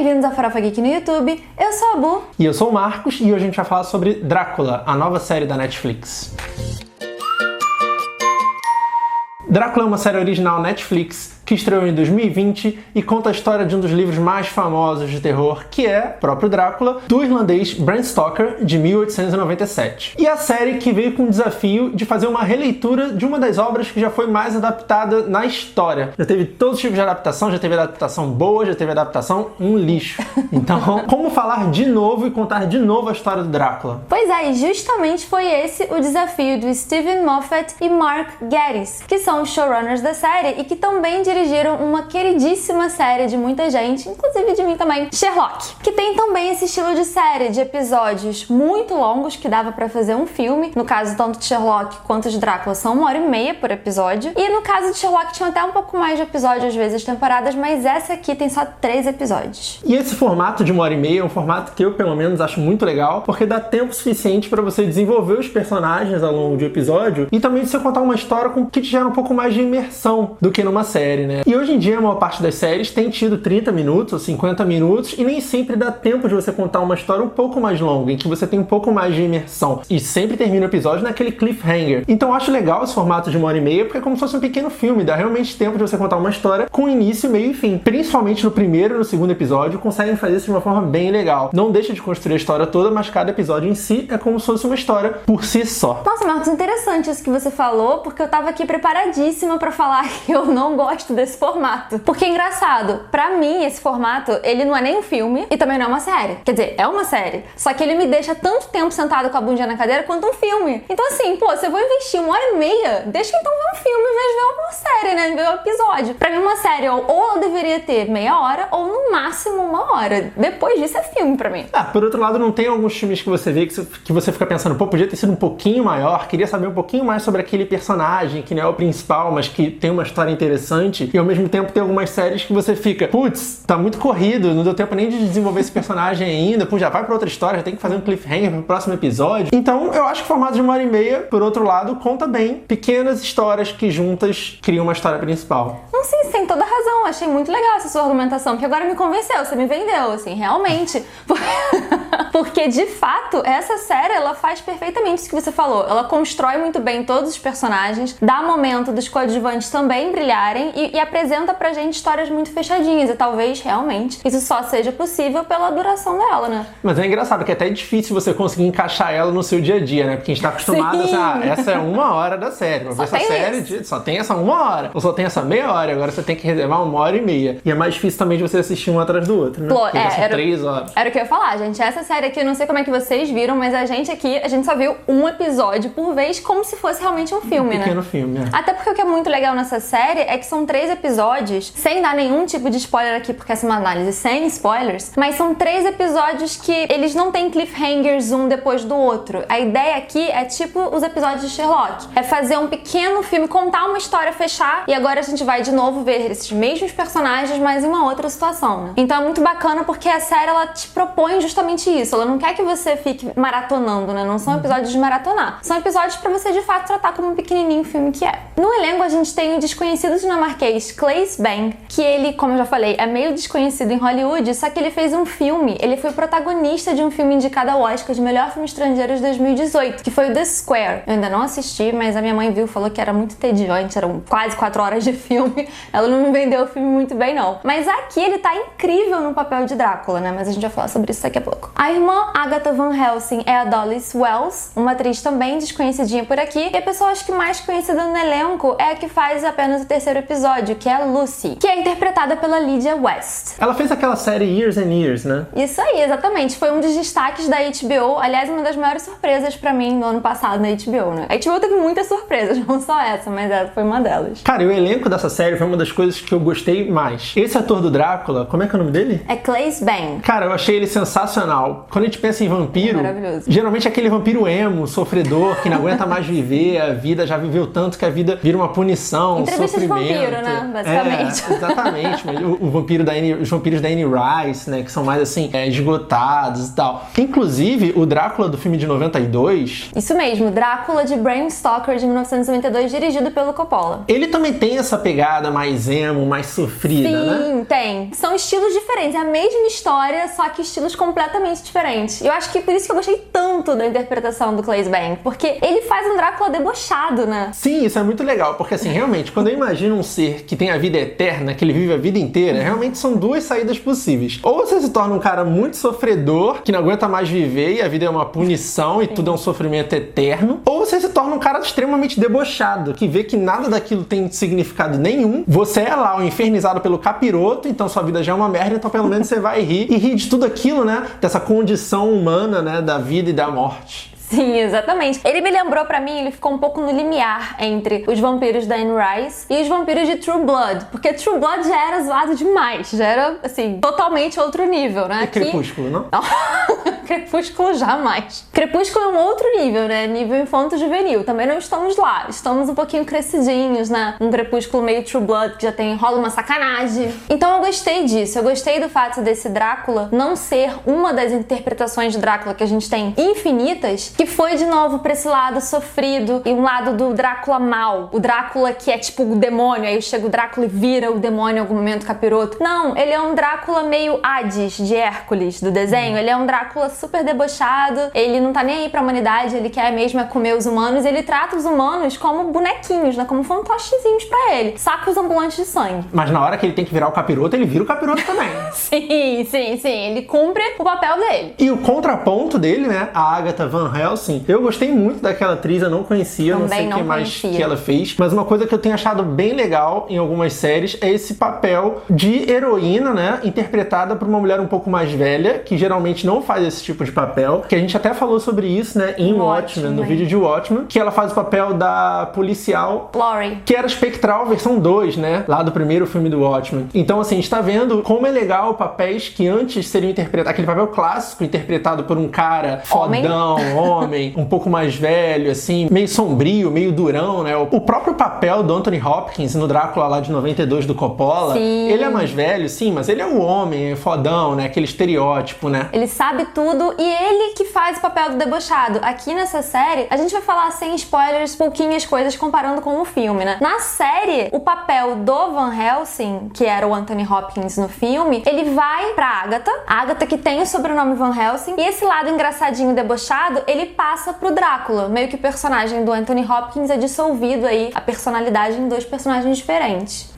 Bem-vindos ao Farofa Geek no YouTube, eu sou a Bu. E eu sou o Marcos, e hoje a gente vai falar sobre Drácula, a nova série da Netflix. Drácula é uma série original Netflix que estreou em 2020 e conta a história de um dos livros mais famosos de terror, que é o próprio Drácula, do irlandês Bram Stoker, de 1897. E a série que veio com o desafio de fazer uma releitura de uma das obras que já foi mais adaptada na história. Já teve todos os tipos de adaptação, já teve adaptação boa, já teve adaptação um lixo. Então, como falar de novo e contar de novo a história do Drácula? Pois é, e justamente foi esse o desafio do Steven Moffat e Mark Gatiss, que são os showrunners da série e que também dirigiram uma queridíssima série de muita gente, inclusive de mim também, Sherlock, que tem também esse estilo de série de episódios muito longos que dava pra fazer um filme. No caso, tanto de Sherlock quanto de Drácula são 1h30 por episódio, e no caso de Sherlock tinha até um pouco mais de episódios, às vezes temporadas, mas essa aqui tem só 3 episódios. E esse formato de 1h30 é um formato que eu, pelo menos, acho muito legal, porque dá tempo suficiente pra você desenvolver os personagens ao longo de episódio e também de você contar uma história que te gera um pouco mais de imersão do que numa série, né? E hoje em dia a maior parte das séries tem tido 30 minutos ou 50 minutos e nem sempre dá tempo de você contar uma história um pouco mais longa, em que você tem um pouco mais de imersão. E sempre termina o episódio naquele cliffhanger. Então eu acho legal esse formato de 1h30, porque é como se fosse um pequeno filme, dá realmente tempo de você contar uma história com início, meio e fim. Principalmente no primeiro e no segundo episódio, conseguem fazer isso de uma forma bem legal. Não deixa de construir a história toda, mas cada episódio em si é como se fosse uma história por si só. Nossa, Marcos, interessante isso que você falou, porque eu tava aqui preparadíssima pra falar que eu não gosto desse formato. Porque é engraçado, pra mim esse formato, ele não é nem um filme e também não é uma série. Quer dizer, é uma série, só que ele me deixa tanto tempo sentado com a bundinha na cadeira quanto um filme. Então assim, pô, se eu vou investir 1h30, deixa eu então ver um filme em vez de ver uma série, né? Ver um episódio. Pra mim uma série, ou eu deveria ter meia hora, ou no máximo 1h. Depois disso é filme pra mim. Por outro lado, não tem alguns filmes que você vê que você fica pensando, pô, podia ter sido um pouquinho maior, queria saber um pouquinho mais sobre aquele personagem que não é o principal, mas que tem uma história interessante, e ao mesmo tempo tem algumas séries que você fica, putz, tá muito corrido, não deu tempo nem de desenvolver esse personagem ainda, pô, já vai pra outra história, já tem que fazer um cliffhanger pro próximo episódio. Então, eu acho que o formato de 1h30, por outro lado, conta bem pequenas histórias que juntas criam uma história principal. Não, sim, você tem toda a razão, achei muito legal essa sua argumentação, porque agora me convenceu, você me vendeu, assim, realmente. Porque, de fato, essa série, ela faz perfeitamente isso que você falou. Ela constrói muito bem todos os personagens, dá momento dos coadjuvantes também brilharem e apresenta pra gente histórias muito fechadinhas. E talvez, realmente, isso só seja possível pela duração dela, né? Mas é engraçado que é até difícil você conseguir encaixar ela no seu dia a dia, né? Porque a gente tá acostumado a essa é 1h da série. Pra ver essa série, só tem essa 1h. Ou só tem essa meia hora. Agora você tem que reservar 1h30. E é mais difícil também de você assistir um atrás do outro, né? Porque são 3 horas. Era o que eu ia falar, gente. Essa série aqui, eu não sei como é que vocês viram, mas a gente aqui, a gente só viu um episódio por vez, como se fosse realmente um filme, né? Pequeno filme, Até porque o que é muito legal nessa série é que são 3 episódios, sem dar nenhum tipo de spoiler aqui, porque essa é uma análise sem spoilers, mas são 3 episódios que eles não têm cliffhangers um depois do outro. A ideia aqui é tipo os episódios de Sherlock. É fazer um pequeno filme, contar uma história, fechar, e agora a gente vai de novo ver esses mesmos personagens, mas em uma outra situação, né? Então é muito bacana porque a série, ela te propõe justamente isso. Ela não quer que você fique maratonando, né? Não são episódios de maratonar. São episódios pra você, de fato, tratar como um pequenininho filme que é. No elenco, a gente tem o desconhecido dinamarquês Claes Bang, que ele, como eu já falei, é meio desconhecido em Hollywood, só que ele fez um filme, ele foi protagonista de um filme indicado ao Oscar de melhor filme estrangeiro de 2018, que foi o The Square. Eu ainda não assisti, mas a minha mãe viu, falou que era muito tediante, eram quase 4 horas de filme. Ela não me vendeu o filme muito bem, não. Mas aqui ele tá incrível no papel de Drácula, né? Mas a gente vai falar sobre isso daqui a pouco. A irmã Agatha Van Helsing é a Doris Wells, uma atriz também desconhecidinha por aqui, e a pessoa acho que mais conhecida no elenco é a que faz apenas o 3º episódio, que é a Lucy, que é interpretada pela Lydia West. Ela fez aquela série Years and Years, né? Isso aí, exatamente. Foi um dos destaques da HBO, aliás, uma das maiores surpresas pra mim no ano passado na HBO, né? A HBO teve muitas surpresas, não só essa, mas essa foi uma delas. Cara, e o elenco dessa série foi uma das coisas que eu gostei mais. Esse ator do Drácula, como é que é o nome dele? É Claes Bang. Cara, eu achei ele sensacional. sensacional. Quando a gente pensa em vampiro, Maravilhoso. geralmente é aquele vampiro emo, sofredor, que não aguenta mais viver a vida, já viveu tanto que a vida vira uma punição, Entrevista sofrimento. de vampiro, né? Basicamente. Exatamente. Mas os vampiros da Anne Rice, né? Que são mais assim, esgotados e tal. Inclusive, o Drácula do filme de 92... Isso mesmo, Drácula de Bram Stoker de 1992, dirigido pelo Coppola. Ele também tem essa pegada mais emo, mais sofrida, né? Sim, tem. São estilos diferentes, é a mesma história, só que estilos completamente diferentes. Eu acho que por isso que eu gostei tanto da interpretação do Claes Bang, porque ele faz um Drácula debochado, né? Sim, isso é muito legal, porque assim, realmente, quando eu imagino um ser que tem a vida eterna, que ele vive a vida inteira, realmente são duas saídas possíveis. Ou você se torna um cara muito sofredor, que não aguenta mais viver e a vida é uma punição e tudo é um sofrimento eterno, ou você se torna um cara extremamente debochado, que vê que nada daquilo tem significado nenhum. Você é lá o infernizado pelo capiroto, então sua vida já é uma merda, então pelo menos você vai rir e rir de tudo aquilo, né? Dessa condição humana, né? Da vida e da morte. Sim, exatamente. Ele me lembrou, pra mim, ele ficou um pouco no limiar entre os vampiros da Anne Rice e os vampiros de True Blood, porque True Blood já era zoado demais, já era, assim, totalmente outro nível, né? É Crepúsculo, não? Não. Crepúsculo jamais. Crepúsculo é um outro nível, né? Nível infanto-juvenil. Também não estamos lá. Estamos um pouquinho crescidinhos, né? Um Crepúsculo meio True Blood, que já rola uma sacanagem. Então eu gostei disso. Eu gostei do fato desse Drácula não ser uma das interpretações de Drácula que a gente tem infinitas, que foi de novo pra esse lado sofrido e um lado do Drácula mal. O Drácula que é tipo o demônio, aí chega o Drácula e vira o demônio em algum momento capiroto. Não, ele é um Drácula meio Hades de Hércules do desenho. Ele é um Drácula super debochado, ele não tá nem aí pra humanidade, ele quer mesmo comer os humanos, ele trata os humanos como bonequinhos, né? Como fantochezinhos pra ele. Sacos ambulantes de sangue. Mas na hora que ele tem que virar o capiroto, ele vira o capiroto também. Sim. Ele cumpre o papel dele. E o contraponto dele, né? A Agatha Van Helsing. Eu gostei muito daquela atriz, eu não conhecia, Também não sei o que mais conhecia. que ela fez. Mas uma coisa que eu tenho achado bem legal em algumas séries é esse papel de heroína, né? Interpretada por uma mulher um pouco mais velha, que geralmente não faz esse tipo de papel. Que a gente até falou sobre isso, né? Em Watchmen, no vídeo de Watchmen. Que ela faz o papel da policial Laurie. que era Espectral versão 2, né? Lá do primeiro filme do Watchmen. Então, assim, a gente tá vendo como é legal papéis que antes seriam interpretados. Aquele papel clássico interpretado por um cara fodão, homem, um pouco mais velho, assim, meio sombrio, meio durão, né? O próprio papel do Anthony Hopkins no Drácula lá de 92 do Coppola, Sim. ele é mais velho, sim, mas ele é o homem, é fodão, né? Aquele estereótipo, né? Ele sabe tudo e ele que faz o papel do debochado. Aqui nessa série, a gente vai falar sem spoilers, pouquinhas coisas comparando com o filme, né? Na série, o papel do Van Helsing, que era o Anthony Hopkins no filme, ele vai pra Agatha. A Agatha que tem o sobrenome Van Helsing. E esse lado engraçadinho, debochado, ele passa pro Drácula. Meio que o personagem do Anthony Hopkins é dissolvido aí, a personalidade em dois personagens diferentes.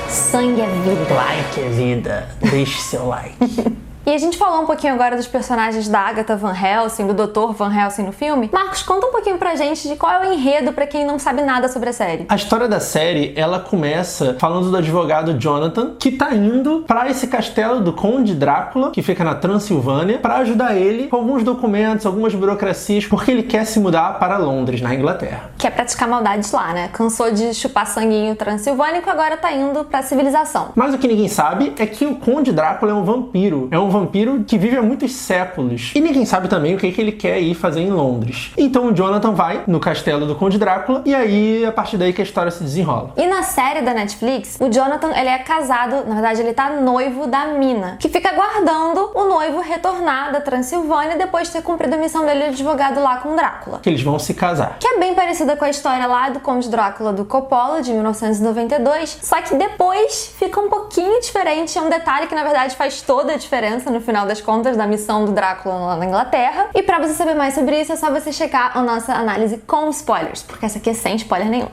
Sangue é vida. Like é vida. Deixe seu like. E a gente falou um pouquinho agora dos personagens da Agatha Van Helsing, do Dr. Van Helsing no filme. Marcos, conta um pouquinho pra gente de qual é o enredo pra quem não sabe nada sobre a série. A história da série, ela começa falando do advogado Jonathan, que tá indo pra esse castelo do Conde Drácula, que fica na Transilvânia, pra ajudar ele com alguns documentos, algumas burocracias, porque ele quer se mudar para Londres, na Inglaterra. Quer praticar maldades lá, né? Cansou de chupar sanguinho transilvânico, agora tá indo pra civilização. Mas o que ninguém sabe é que o Conde Drácula é um vampiro. É um vampiro que vive há muitos séculos. E ninguém sabe também o que ele quer ir fazer em Londres. Então o Jonathan vai no castelo do Conde Drácula e aí, a partir daí que a história se desenrola. E na série da Netflix, o Jonathan, ele é casado, na verdade ele tá noivo da Mina, que fica aguardando o noivo retornar da Transilvânia depois de ter cumprido a missão dele de advogado lá com Drácula. Que eles vão se casar. Que é bem parecida com a história lá do Conde Drácula do Coppola, de 1992, só que depois fica um pouquinho diferente, é um detalhe que na verdade faz toda a diferença no final das contas da missão do Drácula lá na Inglaterra. E pra você saber mais sobre isso, é só você checar a nossa análise com spoilers, porque essa aqui é sem spoiler nenhum.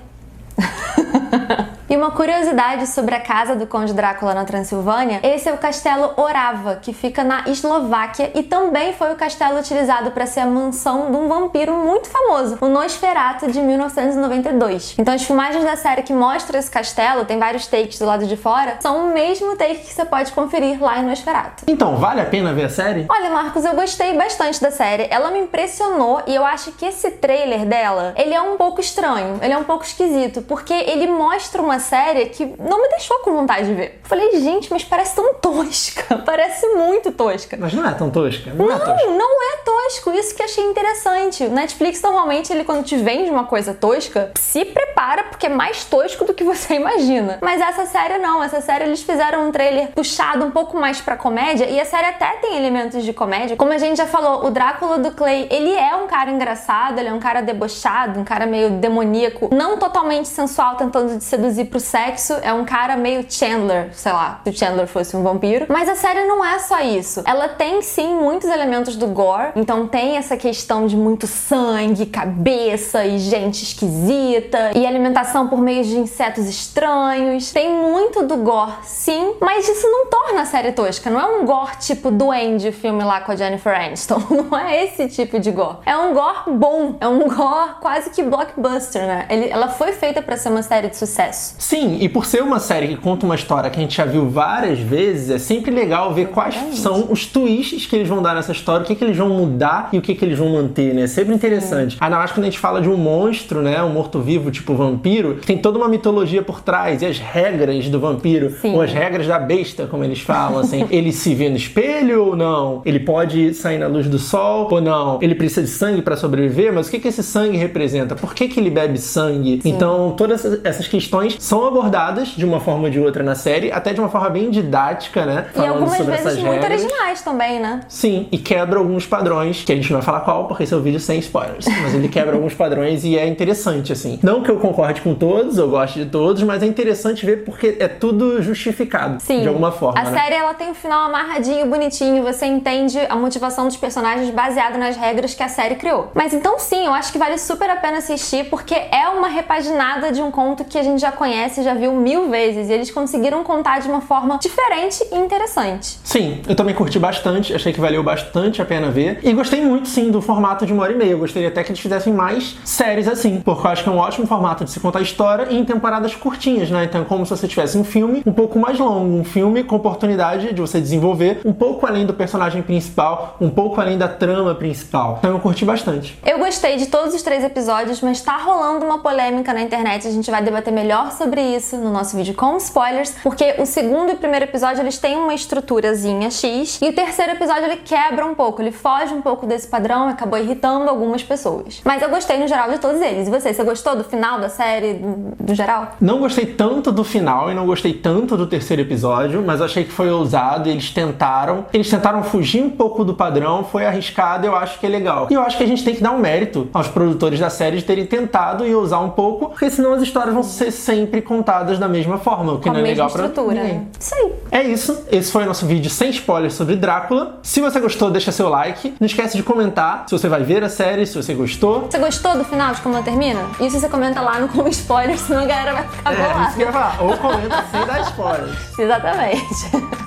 E uma curiosidade sobre a casa do Conde Drácula na Transilvânia, esse é o castelo Orava, que fica na Eslováquia e também foi o castelo utilizado para ser a mansão de um vampiro muito famoso, o Nosferatu de 1992. Então as filmagens da série que mostram esse castelo, tem vários takes do lado de fora, são o mesmo take que você pode conferir lá em Nosferatu. Então, vale a pena ver a série? Olha, Marcos, eu gostei bastante da série, ela me impressionou e eu acho que esse trailer dela, ele é um pouco estranho, ele é um pouco esquisito, porque ele mostra uma uma série que não me deixou com vontade de ver. Eu falei, gente, mas parece tão tosca. Parece muito tosca. Mas não é tão tosca. Não é tosco. Isso que achei interessante. O Netflix, normalmente, ele quando te vende uma coisa tosca, se prepara porque é mais tosco do que você imagina. Mas essa série não. Essa série eles fizeram um trailer puxado um pouco mais pra comédia e a série até tem elementos de comédia. Como a gente já falou, o Drácula do Clay, ele é um cara engraçado, ele é um cara debochado, um cara meio demoníaco, não totalmente sensual, tentando te seduzir pro sexo. É um cara meio Chandler, sei lá, se o Chandler fosse um vampiro. Mas a série não é só isso. Ela tem, sim, muitos elementos do gore. Então tem essa questão de muito sangue, cabeça e gente esquisita. E alimentação por meio de insetos estranhos. Tem muito do gore, sim. Mas isso não torna a série tosca. Não é um gore tipo Duende, filme lá com a Jennifer Aniston. Não é esse tipo de gore. É um gore bom. É um gore quase que blockbuster, né? Ela foi feita pra ser uma série de sucesso. Sim, e por ser uma série que conta uma história que a gente já viu várias vezes, é sempre legal ver quais são os twists que eles vão dar nessa história, o que eles vão mudar e o que eles vão manter, né? É sempre interessante. Ainda mais quando a gente fala de um monstro, né? Um morto-vivo, tipo vampiro, tem toda uma mitologia por trás, e as regras do vampiro, ou as regras da besta, como eles falam, assim. Ele se vê no espelho ou não? Ele pode sair na luz do sol ou não? Ele precisa de sangue pra sobreviver, mas o que esse sangue representa? Por que ele bebe sangue? Sim. Então, todas essas questões são abordadas de uma forma ou de outra na série, até de uma forma bem didática, né? E algumas vezes muito originais também, né? Sim, e quebra alguns padrões, que a gente não vai falar qual, porque esse é um vídeo sem spoilers. Mas ele quebra alguns padrões e é interessante, assim. Não que eu concorde com todos, eu gosto de todos, mas é interessante ver porque é tudo justificado. Sim. De alguma forma, a série, ela tem um final amarradinho, bonitinho, você entende a motivação dos personagens baseada nas regras que a série criou. Mas então sim, eu acho que vale super a pena assistir, porque é uma repaginada de um conto que a gente já conhece, já viu 1000 vezes, e eles conseguiram contar de uma forma diferente e interessante. Sim, eu também curti bastante, achei que valeu bastante a pena ver, e gostei muito, sim, do formato de 1h30. Eu gostaria até que eles fizessem mais séries assim, porque eu acho que é um ótimo formato de se contar a história e em temporadas curtinhas, né? Então, como se você tivesse um filme um pouco mais longo, um filme com oportunidade de você desenvolver um pouco além do personagem principal, um pouco além da trama principal. Então, eu curti bastante. Eu gostei de todos os 3 episódios, mas tá rolando uma polêmica na internet. A gente vai debater melhor sobre isso no nosso vídeo com spoilers, porque o segundo e primeiro episódio, eles têm uma estruturazinha X, e o terceiro episódio, ele quebra um pouco, ele foge um pouco desse padrão, acabou irritando algumas pessoas. Mas eu gostei no geral de todos eles. E você gostou do final da série, do geral? Não gostei tanto do final e não gostei tanto do terceiro episódio, mas eu achei que foi ousado e eles tentaram fugir um pouco do padrão, foi arriscado, eu acho que é legal. E eu acho que a gente tem que dar um mérito aos produtores da série de terem tentado e ousar um pouco, porque senão as histórias vão ser sempre contadas da mesma forma, o que não é legal pra ninguém. Isso aí. É isso, esse foi o nosso vídeo sem spoilers sobre Drácula. Se você gostou, deixa seu like, não esquece de comentar se você vai ver a série, se você gostou. Você gostou do final, de como ela termina? Isso você comenta lá no com spoilers, senão a galera vai ficar bolada. Isso que eu ia falar, ou comenta sem dar spoilers. Exatamente.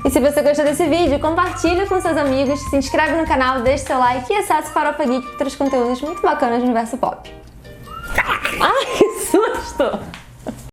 E se você gostou desse vídeo, compartilha com seus amigos, se inscreve no canal, deixa seu like e acesse Farofa Geek, que traz conteúdos muito bacanas do universo pop. Ai, que susto!